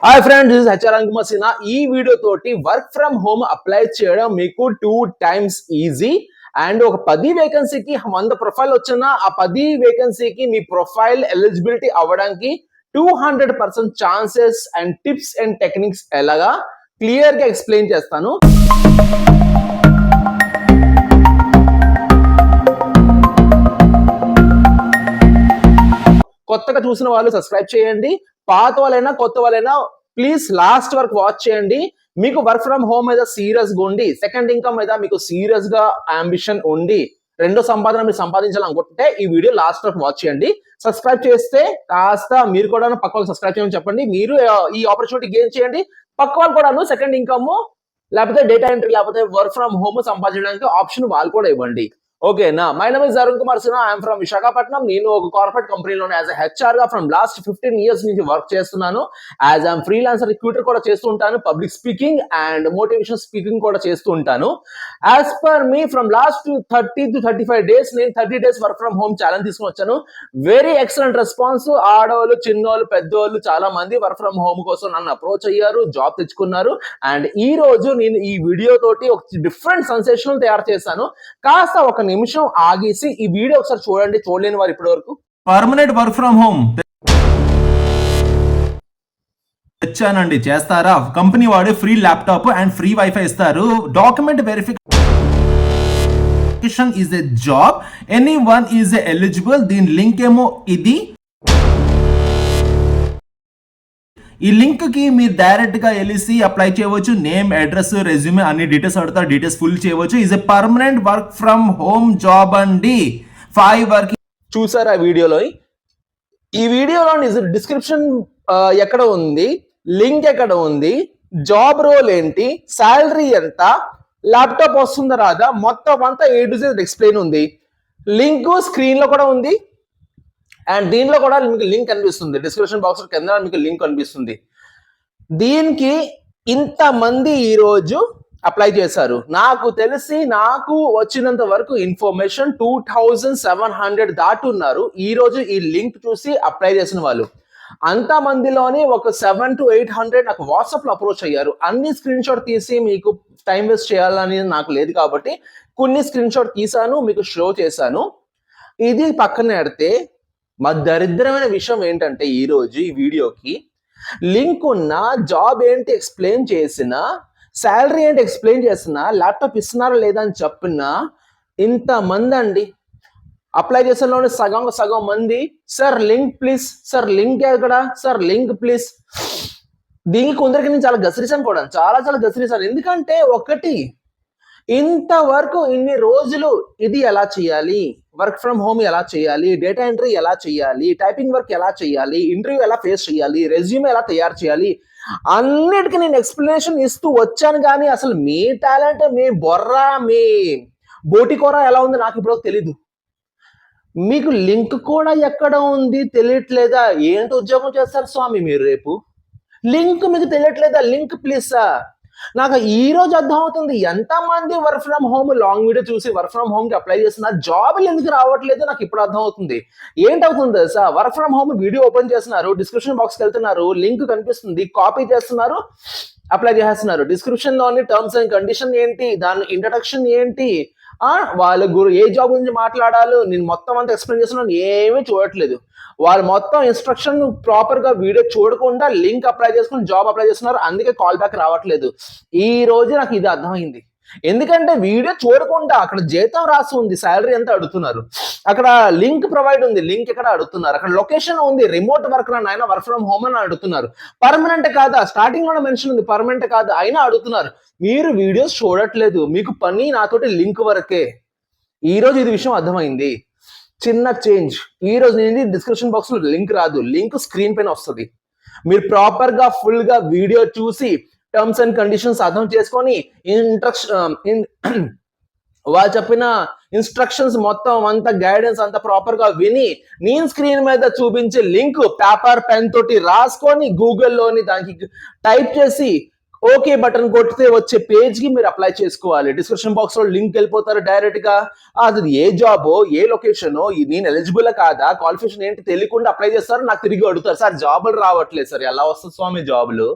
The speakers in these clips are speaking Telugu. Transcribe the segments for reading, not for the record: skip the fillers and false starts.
Hi friends, this is HR Ankumar Sinha. ఈ వీడియో తోటి వర్క్ ఫ్రమ్ హోమ్ అప్లై చేయడం మీకు 2 times ఈజీ. అండ్ ఒక 10 వేకెన్సీకి 100 ప్రొఫైల్ వచ్చిన ఆ 10 వేకెన్సీకి మీ ప్రొఫైల్ ఎలిజిబిలిటీ అవ్వడానికి 200% chances and tips and techniques ఎలాగా క్లియర్ గా ఎక్స్ప్లెయిన్ చేస్తాను. కొత్తగా చూసిన వాళ్ళు సబ్స్క్రైబ్ చేయండి, పాత వాళ్ళైనా కొత్త వాళ్ళైనా ప్లీజ్ లాస్ట్ వరకు వాచ్ చేయండి. మీకు వర్క్ ఫ్రమ్ హోమ్ మీద సీరియస్ గా ఉండి, సెకండ్ ఇన్కమ్ మీద మీకు సీరియస్ గా అంబిషన్ ఉండి, రెండో సంపాదన మీరు సంపాదించాలనుకుంటే ఈ వీడియో లాస్ట్ వరకు వాచ్ చేయండి. సబ్స్క్రైబ్ చేస్తే కాస్త మీరు కూడా పక్క వాళ్ళు సబ్స్క్రైబ్ చేయమని చెప్పండి. మీరు ఈ ఆపర్చునిటీ గెయిన్ చేయండి. పక్క వాళ్ళు కూడా సెకండ్ ఇన్కమ్ లేకపోతే డేటా ఎంట్రీ లేకపోతే వర్క్ ఫ్రమ్ హోమ్ సంపాదించడానికి ఆప్షన్ వాళ్ళు కూడా ఇవ్వండి. ఓకేనా? My name is Arun Kumar Sinha. I'm from Visakhapatnam. నేను ఒక కార్పొరేట్ కంపెనీలోనే యాజ్ హెచ్ఆర్ గా ఫ్రమ్ లాస్ట్ 15 years నుంచి వర్క్ చేస్తున్నాను. యాజ్ ఐఎమ్ ఫ్రీలాన్సర్ రిక్రూటర్ కూడా చేస్తూ ఉంటాను. Public speaking and motivation speaking కూడా చేస్తూ ఉంటాను. As per me from last 30 to 35 days నేను 30 days work from home challenge తీసుకుని వచ్చాను. Very excellent response. ఆడవాళ్ళు, చిన్నోళ్ళు, పెద్దోళ్ళు చాలా మంది వర్క్ ఫ్రమ్ హోమ్ కోసం నన్ను అప్రోచ్ అయ్యారు, జాబ్ తెచ్చుకున్నారు. అండ్ ఈ రోజు నేను ఈ వీడియో తోటి ఒక డిఫరెంట్ సెన్సేషన్ తయారు చేశాను. కాస్త ఒక నిమిషం ఆగేసి ఈ వీడియో ఒకసారి చూడండి, చూడలేని వారు ఇప్పటి వరకు. పర్మనెంట్ వర్క్ ఫ్రమ్ హోమ్ తెచ్చానండి, చేస్తారా? కంపెనీ వాడు free laptop and free wifi ఇస్తారు. Document verification is a job, anyone is eligible. దీని లింక్ ఏమో ఇది. ఈ లింక్ కి మీరు డైరెక్ట్ గా వెళ్ళి అప్లై చేయవచ్చు. నేమ్, అడ్రస్, రెజ్యూమే అన్ని డీటెయిల్స్ అడుగుతారు, డీటెయిల్స్ ఫుల్ చేయవచ్చు. Is a permanent work from home job అండి. 5 వర్కింగ్. చూసారా వీడియోలో? ఈ వీడియోలో డిస్క్రిప్షన్ ఎక్కడ ఉంది, లింక్ ఎక్కడ ఉంది, జాబ్ రోల్ ఏంటి, శాలరీ ఎంత, ల్యాప్టాప్ వస్తుందా రాదా, మొత్తం అంతా A to Z ఎక్స్ప్లెయిన్ ఉంది. లింక్ స్క్రీన్ లో కూడా ఉంది అండ్ దీనిలో కూడా మీకు లింక్ కనిపిస్తుంది. డిస్క్రిప్షన్ బాక్స్ కింద మీకు లింక్ కనిపిస్తుంది. దీనికి ఇంతమంది ఈరోజు అప్లై చేశారు. నాకు తెలిసి నాకు వచ్చినంత వరకు ఇన్ఫర్మేషన్ 2700 దాటున్నారు ఈ రోజు ఈ లింక్ చూసి అప్లై చేసిన వాళ్ళు. అంతమందిలోని ఒక 700 to 800 నాకు వాట్సాప్ లో అప్రోచ్ అయ్యారు. అన్ని స్క్రీన్ షాట్ తీసి మీకు టైం వేస్ట్ చేయాలని నాకు లేదు కాబట్టి కొన్ని స్క్రీన్ షాట్ తీసాను, మీకు షో చేశాను. ఇది పక్కన పెడితే మా దరిద్రమైన విషయం ఏంటంటే ఈ రోజు ఈ వీడియోకి లింక్ ఉన్న, జాబ్ ఏంటి ఎక్స్ప్లెయిన్ చేసిన, శాలరీ ఏంటి ఎక్స్ప్లెయిన్ చేసిన, ల్యాప్టాప్ ఇస్తున్నారా లేదా అని చెప్పిన ఇంతమంది అండి. అప్లై చేసేలోనే సగం మంది sir link please, sir link ఎక్కడ, సార్ లింక్ ప్లీజ్. దీనికి కొందరికి నేను చాలా గసిరిసాను కూడా, చాలా గసిరిసాను. ఎందుకంటే ఒకటి, ఇంతవరకు ఇన్ని రోజులు ఇది ఎలా చేయాలి, వర్క్ ఫ్రమ్ హోమ్ ఎలా చేయాలి, డేటా ఎంట్రీ ఎలా చేయాలి, టైపింగ్ వర్క్ ఎలా చేయాలి, ఇంటర్వ్యూ ఎలా ఫేస్ చేయాలి, రెజ్యూమ్ ఎలా తయారు చేయాలి, అన్నిటికీ నేను ఎక్స్ప్లెనేషన్ ఇస్తూ వచ్చాను. కానీ అసలు మీ టాలెంట్, మీ బొర్ర, మీ బోటికోర ఎలా ఉంది నాకు ఇప్పుడు తెలీదు. మీకు లింక్ కూడా ఎక్కడ ఉంది తెలియట్లేదా? ఏంటి ఉద్యోగం చేస్తారు స్వామి మీరు రేపు? లింక్ మీకు తెలియట్లేదా? Link please sir. నాకు ఈ రోజు అర్థం అవుతుంది ఎంతమంది work from home long video చూసి వర్క్ ఫ్రమ్ హోమ్ కి అప్లై చేస్తున్నారు, జాబ్లు ఎందుకు రావట్లేదు నాకు ఇప్పుడు అర్థం అవుతుంది. ఏంటవుతుంది sir? Work from home video open చేస్తున్నారు, డిస్క్రిప్షన్ బాక్స్కి వెళ్తున్నారు, లింక్ కనిపిస్తుంది, కాపీ చేస్తున్నారు, అప్లై చేస్తున్నారు. డిస్క్రిప్షన్ లోని టర్మ్స్ అండ్ కండిషన్ ఏంటి, దాని ఇంట్రడక్షన్ ఏంటి, వాళ్ళ ఏ జాబ్ గురించి మాట్లాడాలో నేను మొత్తం అంతా ఎక్స్ప్లెయిన్ చేస్తున్నాను, ఏమీ చూడట్లేదు. వాళ్ళు మొత్తం ఇన్స్ట్రక్షన్ ప్రాపర్ గా వీడియో చూడకుండా లింక్ అప్లై చేసుకుని జాబ్ అప్లై చేస్తున్నారు. అందుకే కాల్ బ్యాక్ రావట్లేదు. ఈ రోజు నాకు ఇది అర్థమైంది. ఎందుకంటే వీడియో చూడకుండా అక్కడ జీతం రాసి ఉంది, శాలరీ ఎంత అడుగుతున్నారు, అక్కడ లింక్ ప్రొవైడ్ ఉంది, లింక్ ఎక్కడ అడుగుతున్నారు, అక్కడ లొకేషన్ ఉంది, రిమోట్ వర్క్ అయినా వర్క్ ఫ్రమ్ హోమ్ అని అడుగుతున్నారు. పర్మనెంట్ కాదా, స్టార్టింగ్ లో మెన్షన్ ఉంది పర్మనెంట్ కాదా అయినా అడుగుతున్నారు. మీరు వీడియోస్ చూడట్లేదు, మీకు పని నాతోటి లింక్ వరకే. ఈ రోజు ఇది విషయం అర్థమైంది. చిన్న చేంజ్. ఈ రోజు నేను డిస్క్రిప్షన్ బాక్స్ లో లింక్ రాదు, లింక్ స్క్రీన్ పైన వస్తుంది. మీరు ప్రాపర్ గా ఫుల్ గా వీడియో చూసి టర్మ్స్ అండ్ కండిషన్స్ అర్థం చేసుకొని వాళ్ళు చెప్పిన ఇన్స్ట్రక్షన్స్ మొత్తం అంతా గైడెన్స్ అంతా ప్రాపర్ గా విని నేను స్క్రీన్ మీద చూపించే లింక్ పేపర్ పెన్ తోటి రాసుకొని గూగుల్లోని దానికి టైప్ చేసి ఓకే బటన్ కొడితే వచ్చే పేజ్ కి మీరు అప్లై చేసుకోవాలి. డిస్క్రిప్షన్ బాక్స్ లో లింక్ వెళ్ళిపోతారు డైరెక్ట్ గా. అది ఏ జాబో ఏ లొకేషన్, నేను ఎలిజిబుల్ కాదా, క్వాలిఫికేషన్ ఏంటి తెలియకుండా అప్లై చేస్తారు. నాకు తిరిగి అడుగుతారు, సార్ జాబులు రావట్లేదు సార్, ఎలా వస్తుంది స్వామి జాబులు?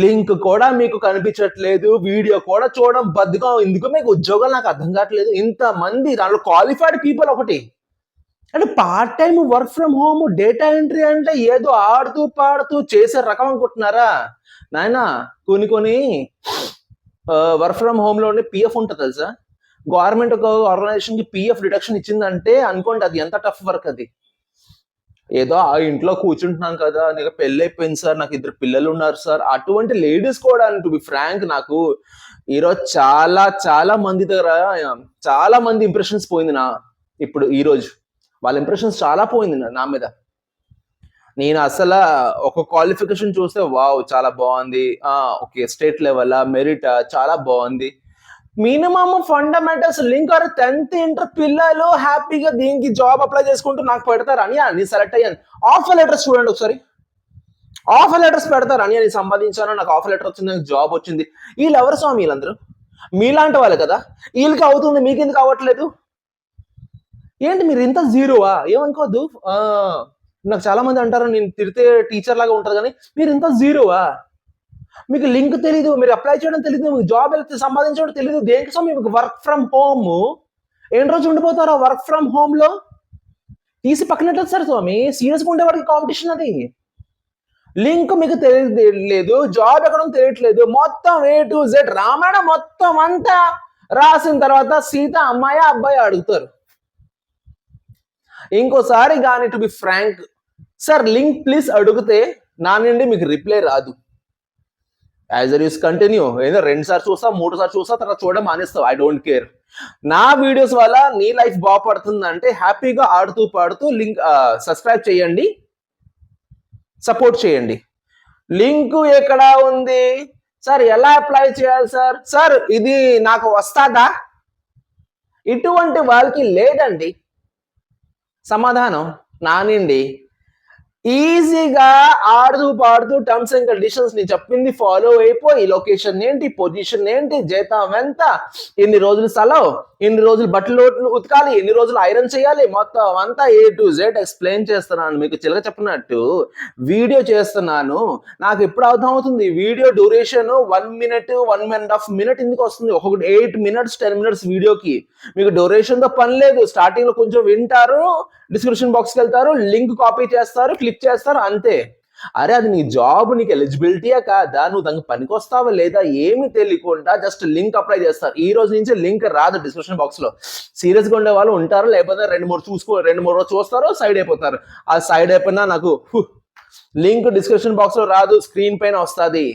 లింక్ కూడా మీకు కనిపించట్లేదు, వీడియో కూడా చూడడం బద్దగా, ఎందుకు మీకు ఉద్యోగాలు నాకు అర్థం కావట్లేదు. ఇంతమంది దాంట్లో క్వాలిఫైడ్ పీపుల్ ఒకటి, అంటే part time work from home data entry అంటే ఏదో ఆడుతూ పాడుతూ చేసే రకం అనుకుంటున్నారా నాయన? కొన్ని వర్క్ ఫ్రమ్ హోమ్ లోనే పిఎఫ్ ఉంటుంది తెలుసా? గవర్నమెంట్ ఒక ఆర్గనైజేషన్ కి పిఎఫ్ డిడక్షన్ ఇచ్చిందంటే అనుకోండి అది ఎంత టఫ్ వర్క్ అది. ఏదో ఆ ఇంట్లో కూర్చుంటున్నాం కదా, నీకు పెళ్ళి అయిపోయింది సార్, నాకు 2 పిల్లలు ఉన్నారు సార్, అటువంటి లేడీస్ కూడా టు బి ఫ్రాంక్ నాకు ఈరోజు చాలా మంది దగ్గర చాలా మంది ఇంప్రెషన్స్ పోయింది ఇప్పుడు ఈ రోజు వాళ్ళ ఇంప్రెషన్స్ చాలా పోయింది నా మీద. నేను అసలు ఒక క్వాలిఫికేషన్ చూస్తే వావ్ చాలా బాగుంది, ఓకే స్టేట్ లెవెల్ మెరిట్ చాలా బాగుంది, minimum fundamentals link 10th inter పిల్లలు హ్యాపీగా దీనికి జాబ్ అప్లై చేసుకుంటూ నాకు పెడతారు. అని నేను సెలెక్ట్ అయ్యాను. ఆఫర్ లెటర్స్ చూడండి ఒకసారి, ఆఫర్ లెటర్స్ పెడతారు. అని నేను సంపాదించాను, నాకు ఆఫర్ లెటర్ వచ్చింది, నాకు జాబ్ వచ్చింది. వీళ్ళు ఎవరు స్వామి? వీళ్ళందరూ మీలాంటి వాళ్ళు కదా, వీళ్ళకి అవుతుంది మీకు ఎందుకు అవ్వట్లేదు? ఏంటి మీరు ఇంత జీరోవా? ఏమనుకోవద్దు, నాకు చాలా మంది అంటారు నేను తిడితే టీచర్ లాగా ఉంటుంది కానీ మీరు ఇంత జీరోవా? మీకు లింక్ తెలీదు, మీరు అప్లై చేయడం తెలీదు, మీకు జాబ్ వెళ్తే సంపాదించడం తెలీదు. దేనికోసం? మీకు వర్క్ ఫ్రమ్ హోమ్. ఎన్ని రోజు ఉండిపోతారో వర్క్ ఫ్రమ్ హోమ్ లో తీసి పక్కనట్లేదు సార్ స్వామి. సీరియస్గా ఉండేవాడికి కాంపిటీషన్ అది. లింక్ మీకు తెలియలేదు, జాబ్ ఎక్కడ తెలియట్లేదు, మొత్తం A to Z రామాయణం మొత్తం అంతా రాసిన తర్వాత సీత అమ్మాయి అబ్బాయి అడుగుతారు. ఇంకోసారి కానీ to be frank sir link please అడిగితే నా నుండి మీకు రిప్లై రాదు. యాజ్ యూస్ కంటిన్యూ, ఏదో 2 సార్లు చూస్తా 3 సార్లు చూస్తా, తర్వాత చూడడం మానేస్తావు. I don't care. నా వీడియోస్ వల్ల నీ లైఫ్ బాగుపడుతుంది అంటే హ్యాపీగా ఆడుతూ పాడుతూ లింక్ సబ్స్క్రైబ్ చేయండి, సపోర్ట్ చేయండి. లింక్ ఎక్కడ ఉంది సార్? ఎలా అప్లై చేయాలి సార్? సార్ ఇది నాకు వస్తాదా? ఇటువంటి వాళ్ళకి లేదండి సమాధానం. నానండి ఈజీగా ఆడుతూ పాడుతూ టర్మ్స్ అండ్ కండిషన్స్ ని చెప్పింది ఫాలో అయిపోయి లొకేషన్ ఏంటి, పొజిషన్ ఏంటి, జీతం ఎంత, ఎన్ని రోజులు సెలవు, ఎన్ని రోజులు బట్టలు ఉతకాలి, ఎన్ని రోజులు ఐరన్ చేయాలి, మొత్తం అంతా A to Z ఎక్స్ప్లెయిన్ చేస్తున్నాను. మీకు చిలక చెప్పినట్టు వీడియో చేస్తున్నాను. నాకు ఎప్పుడు అర్థం అవుతుంది వీడియో డ్యూరేషన్ 1 minute 1.5 minute ఎందుకు వస్తుంది? ఒక్కొక్కటి 8 minutes 10 minutes వీడియోకి. మీకు డ్యూరేషన్ తో పని లేదు. స్టార్టింగ్ లో కొంచెం వింటారు, డిస్క్రిప్షన్ బాక్స్కి వెళ్తారు, లింక్ కాపీ చేస్తారు, క్లిక్ చేస్తారు, అంతే. అరే అది నీ జాబ్, నీకు ఎలిజిబిలిటీయా కాదా, నువ్వు దానికి పనికొస్తావా లేదా ఏమి తెలియకుండా జస్ట్ లింక్ అప్లై చేస్తారు. ఈ రోజు నుంచి లింక్ రాదు డిస్క్రిప్షన్ బాక్స్ లో. సీరియస్ గా ఉండే వాళ్ళు ఉంటారు, లేకపోతే 2-3 రోజు చూస్తారు, సైడ్ అయిపోతారు. ఆ సైడ్ అయిపోయినా నాకు లింక్ డిస్క్రిప్షన్ బాక్స్ లో రాదు, స్క్రీన్ పైన వస్తుంది.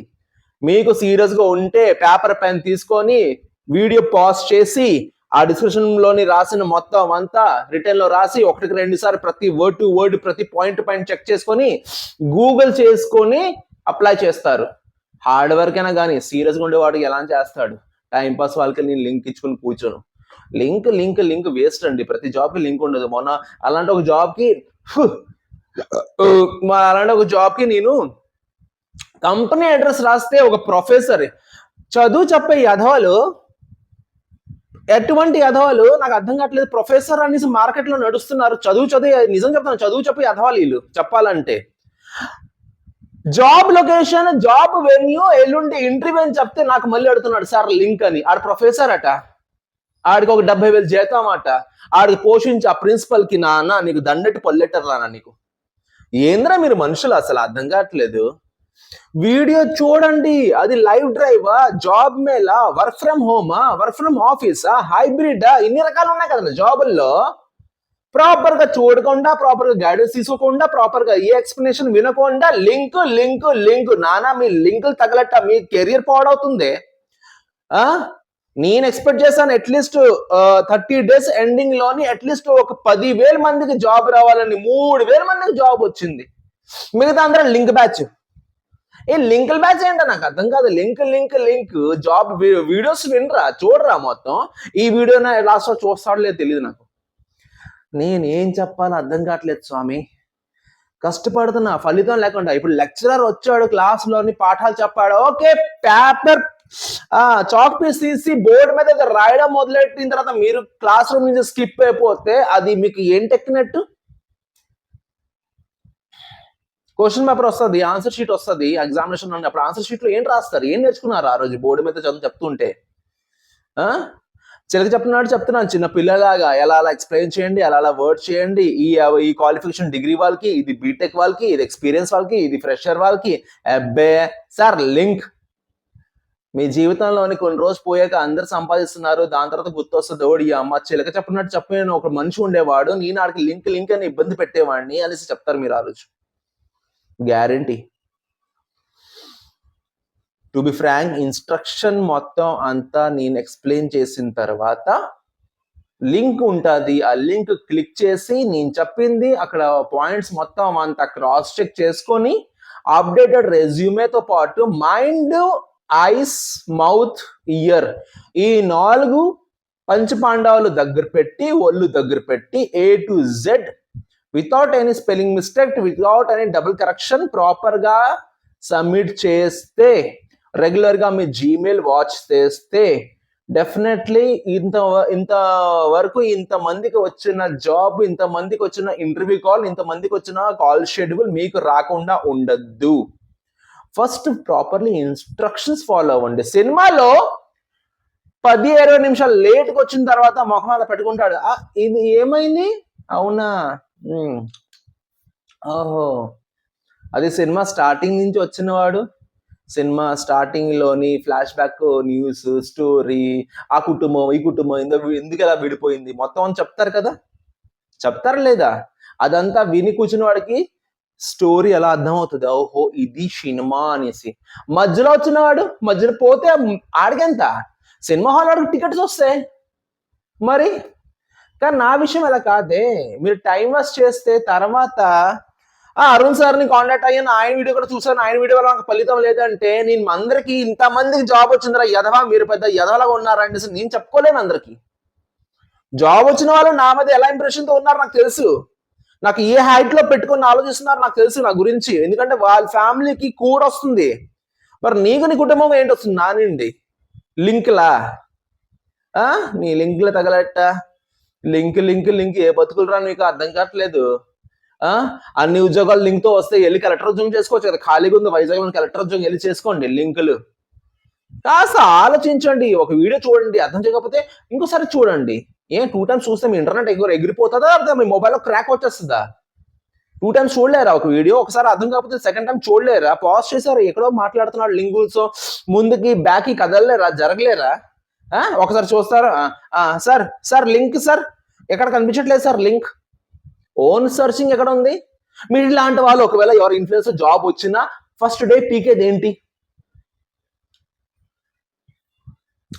మీకు సీరియస్ గా ఉంటే పేపర్ పెన్ తీసుకొని వీడియో పాజ్ చేసి ఆ డిస్క్రిప్షన్ లోని రాసిన మొత్తం అంతా రిటర్న్ లో రాసి 1-2 సార్లు ప్రతి వర్డ్ టు వర్డ్ ప్రతి పాయింట్ చెక్ చేసుకొని గూగుల్ చేసుకొని అప్లై చేస్తారు. హార్డ్ వర్క్ అయినా కానీ సీరియస్గా ఉండేవాడికి ఎలా చేస్తాడు? టైం పాస్ వాళ్ళకి నేను లింక్ ఇచ్చుకొని కూర్చోను. లింక్ వేస్ట్ అండి. ప్రతి జాబ్ కి లింక్ ఉండదు. మొన్న అలాంటి ఒక జాబ్ కి నేను కంపెనీ అడ్రస్ రాస్తే ఒక ప్రొఫెసర్, చదువు చెప్పే యధవాలు, ఎటువంటి యధవాలు నాకు అర్థం కావట్లేదు. ప్రొఫెసర్ అనేసి మార్కెట్ లో నడుస్తున్నారు. చదువు నిజం చెప్తాను, చదువు చెప్పే యధవాలు వీళ్ళు. చెప్పాలంటే జాబ్ లొకేషన్, జాబ్ వెన్యూ, ఎల్లుండి ఇంటర్వ్యూ అని చెప్తే నాకు మళ్ళీ అడుగుతున్నాడు సార్ లింక్ అని. ఆడు ప్రొఫెసర్ అట, ఆడికి ఒక 70,000 జీతం అట, ఆడికి పోషించి ఆ ప్రిన్సిపల్ కి నాన్న నీకు దండటి పొల్లెటర్ రానా నీకు. ఏంద్రా మీరు మనుషులు, అసలు అర్థం కావట్లేదు. వీడియో చూడండి, అది లైవ్ డ్రైవా, జాబ్ మేలా, వర్క్ ఫ్రమ్ హోమా, వర్క్ ఫ్రమ్ ఆఫీసా, హైబ్రిడా, ఇన్ని రకాలు ఉన్నాయి కదా జాబుల్లో. ప్రాపర్ గా చూడకుండా, ప్రాపర్ గా గైడెన్స్ తీసుకోకుండా, ప్రాపర్ గా ఏ ఎక్స్ప్లెనేషన్ వినకుండా లింక్ నానా మీ లింకులు తగలట మీ కెరియర్ పాడవుతుంది. నేను ఎక్స్పెక్ట్ చేశాను అట్లీస్ట్ 30 days ఎండింగ్ లోని అట్లీస్ట్ ఒక 10,000 మందికి జాబ్ రావాలని. 3,000 మందికి జాబ్ వచ్చింది. మిగతా అందరూ లింక్ బ్యాచ్. లింకుల బ్యాచ్ ఏంటో నాకు అర్థం కాదు. లింక్ జాబ్ వీడియోస్ వినరా, చూడరా మొత్తం. ఈ వీడియో లాస్ట్ లో చూస్తాడో లేదో తెలియదు నాకు. నేనేం చెప్పాలో అర్థం కావట్లేదు స్వామి. కష్టపడుతున్నా ఫలితం లేకుండా. ఇప్పుడు లెక్చరర్ వచ్చాడు, క్లాస్లోని పాఠాలు చెప్పాడు, ఓకే పేపర్ చాక్ పీస్ తీసి బోర్డు మీద ఇది రాయడం మొదలెట్టిన తర్వాత మీరు క్లాస్ రూమ్ నుంచి స్కిప్ అయిపోతే అది మీకు ఏం టెక్కినట్టు? క్వశ్చన్ పేపర్ వస్తుంది, ఆన్సర్ షీట్ వస్తుంది, ఎగ్జామినేషన్ అప్పుడు ఆన్సర్ షీట్ లో ఏం రాస్తారు? ఏం నేర్చుకున్నారు ఆ రోజు బోర్డు మీద చదువు చెప్తుంటే? చిలక చెప్తున్నాను చిన్న పిల్లలాగా ఎలా అలా ఎక్స్ప్లెయిన్ చేయండి, ఎలా అలా వర్డ్ చేయండి. ఈ క్వాలిఫికేషన్ డిగ్రీ వాళ్ళకి, ఇది బీటెక్ వాళ్ళకి, ఇది ఎక్స్పీరియన్స్ వాళ్ళకి, ఇది ఫ్రెషర్ వాళ్ళకి. అబ్బే సార్ లింక్ మీ జీవితంలోని కొన్ని రోజు పోయాక అందరు సంపాదిస్తున్నారు, దాని తర్వాత గుర్తొస్తుంది ఓడి అమ్మ చిలక చెప్పిన ఒక మనిషి ఉండేవాడు, నేను ఆడికి లింక్ అని ఇబ్బంది పెట్టేవాడిని అనేసి చెప్తారు మీరు ఆ రోజు. Guarantee. To be frank, instruction మొత్తం అంతా నేను ఎక్స్ప్లెయిన్ చేసిన తర్వాత లింక్ ఉంటుంది, ఆ లింక్ క్లిక్ చేసి నేను చెప్పింది అక్కడ పాయింట్స్ మొత్తం అంతా క్రాస్ చెక్ చేసుకొని అప్డేటెడ్ రెజ్యూమేతో పాటు మైండ్, ఐస్, మౌత్, ఇయర్ ఈ 4 పంచపాండవులు దగ్గర పెట్టి, ఒళ్ళు దగ్గర పెట్టి A to Z without any spelling mistake, without any double correction ప్రాపర్గా సబ్మిట్ చేస్తే, రెగ్యులర్గా మీ జీమెయిల్ వాచ్ చేస్తే డెఫినెట్లీ ఇంతవరకు ఇంతమందికి వచ్చిన జాబ్, ఇంతమందికి వచ్చిన ఇంటర్వ్యూ కాల్, ఇంతమందికి వచ్చిన కాల్ షెడ్యూల్ మీకు రాకుండా ఉండద్దు. ఫస్ట్ ప్రాపర్లీ ఇన్స్ట్రక్షన్స్ ఫాలో అవ్వండి. సినిమాలో 10-20 నిమిషాలు లేట్కి వచ్చిన తర్వాత మొహం అలా పెట్టుకుంటాడు, ఇది ఏమైంది, అవునా, ఓహో అది సినిమా స్టార్టింగ్ నుంచి వచ్చినవాడు, సినిమా స్టార్టింగ్ లోని ఫ్లాష్ బ్యాక్ న్యూస్ స్టోరీ, ఆ కుటుంబం ఈ కుటుంబం ఎందుకు ఎలా విడిపోయింది మొత్తం అని చెప్తారు కదా, చెప్తారా లేదా? అదంతా విని కూర్చున్న వాడికి స్టోరీ ఎలా అర్థమవుతుంది, ఓహో ఇది సినిమా అనేసి. మధ్యలో వచ్చినవాడు మధ్యలో పోతే ఆడికెంత, సినిమా హాల్ వాడికి టికెట్స్ వస్తాయి మరి. కానీ నా విషయం ఎలా కాదే, మీరు టైం వేస్ట్ చేస్తే తర్వాత అరుణ్ సార్ని కాంటాక్ట్ అయ్యాను, ఆయన వీడియో కూడా చూసాను, ఆయన వీడియో వల్ల నాకు ఫలితం లేదంటే నేను అందరికి ఇంతమందికి జాబ్ వచ్చిందిరా యదవా, మీరు పెద్ద యదవలాగా ఉన్నారంటే నేను చెప్పుకోలేను. అందరికి జాబ్ వచ్చిన వాళ్ళు నా మీద ఎలా ఇంప్రెషన్తో ఉన్నారు నాకు తెలుసు, నాకు ఏ హైట్ లో పెట్టుకుని ఆలోచిస్తున్నారు నాకు తెలుసు నా గురించి, ఎందుకంటే వాళ్ళ ఫ్యామిలీకి కూడా వస్తుంది. మరి నీకు నీ కుటుంబం ఏంటి వస్తుంది నా నుండి? లింక్లా నీ లింక్లు తగలట్ట, లింక్ ఏ బతుకులు రా నీకు అర్థం కావట్లేదు. అన్ని ఉద్యోగాలు లింక్ తో వస్తే వెళ్ళి కలెక్టర్ ఉద్యోగం చేసుకోవచ్చు కదా, ఖాళీగా ఉంది వైజాగ్ లో కలెక్టర్ ఉద్యోగం వెళ్ళి చేసుకోండి. లింకులు కాస్త ఆలోచించండి, ఒక వీడియో చూడండి, అర్థం చేయకపోతే ఇంకోసారి చూడండి. 2 times చూస్తే మీ ఇంటర్నెట్ ఎగిరిపోతుందా, అర్థం మీ మొబైల్లో క్రాక్ వచ్చేస్తుందా? 2 times చూడలేరా ఒక వీడియో? ఒకసారి అర్థం కాకపోతే సెకండ్ టైం చూడలేరా? పాజ్ చేశారు, ఎక్కడో మాట్లాడుతున్నాడు లింకుల్స్, ముందుకి బ్యాక్కి కదలలేరా, జరగలేరా? ఒకసారి చూస్తారా, సార్ లింక్ సార్ ఎక్కడ కనిపించట్లేదు సార్ లింక్. ఓన్ సర్చింగ్ ఎక్కడ ఉంది? మీరు ఇలాంటి వాళ్ళు ఒకవేళ ఎవరు ఇన్ఫ్లుయెన్సర్ జాబ్ వచ్చినా ఫస్ట్ డే పీకేది ఏంటి?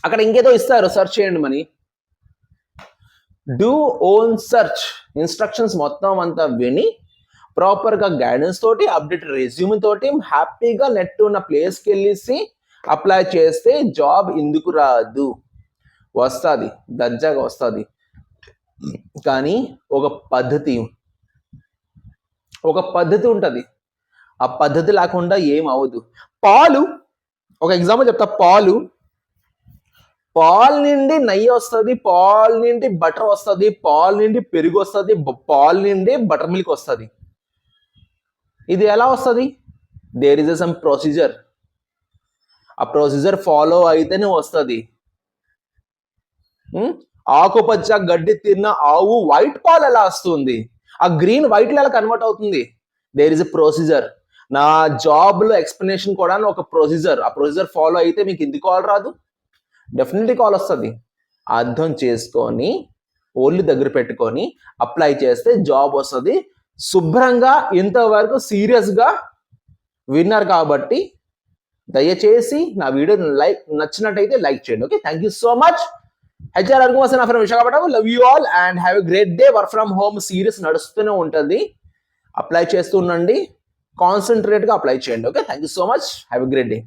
అక్కడ ఇంకేదో ఇస్తారు, సెర్చ్ చేయండి మని. డూ ఓన్ సెర్చ్, ఇన్స్ట్రక్షన్స్ మొత్తం అంతా విని ప్రాపర్గా గైడెన్స్ తోటి, అప్డేట్ రెజ్యూమ్ తోటి హ్యాపీగా నెట్ ఉన్న ప్లేస్కి వెళ్ళేసి అప్లై చేస్తే జాబ్ ఎందుకు రాదు, వస్తుంది, దర్జాగా వస్తుంది. కానీ ఒక పద్ధతి ఉంటుంది, ఆ పద్ధతి లేకుండా ఏం అవ్వదు. పాలు, ఒక ఎగ్జాంపుల్ చెప్తా, పాలు నుండి నెయ్యి వస్తుంది, పాలు నుండి బటర్ వస్తుంది, పాలు నుండి పెరుగు వస్తుంది, పాలు నుండి బటర్ మిల్క్ వస్తుంది. ఇది ఎలా వస్తుంది? దేర్ ఇస్ సమ్ ప్రొసీజర్, ఆ ప్రొసీజర్ ఫాలో అయితేనే వస్తుంది. ఆకుపచ్చ గడ్డి తిన్న ఆవు వైట్ పాలు ఎలా వస్తుంది, ఆ గ్రీన్ వైట్ ఎలా కన్వర్ట్ అవుతుంది? There is a procedure. నా జాబ్ లో ఎక్స్ప్లెనేషన్ కూడా ఒక ప్రొసీజర్, ఆ ప్రొసీజర్ ఫాలో అయితే మీకు ఎందుకు కాల్ రాదు? డెఫినెట్లీ కాల్ వస్తుంది. అర్థం చేసుకొని ఓళ్ళు దగ్గర పెట్టుకొని అప్లై చేస్తే జాబ్ వస్తుంది. శుభ్రంగా ఇంతవరకు సీరియస్గా విన్నారు కాబట్టి దయచేసి నా వీడియోని నచ్చినట్టయితే లైక్ చేయండి. Okay, thank you so much. HR Arun from Visakhapatnam. Love you all and have a great day. Work from home series నడుస్తూనే ఉంటుంది, అప్లై చేస్తూ ఉండండి, కాన్సన్ట్రేట్గా అప్లై చేయండి. Okay, thank you so much, have a great day.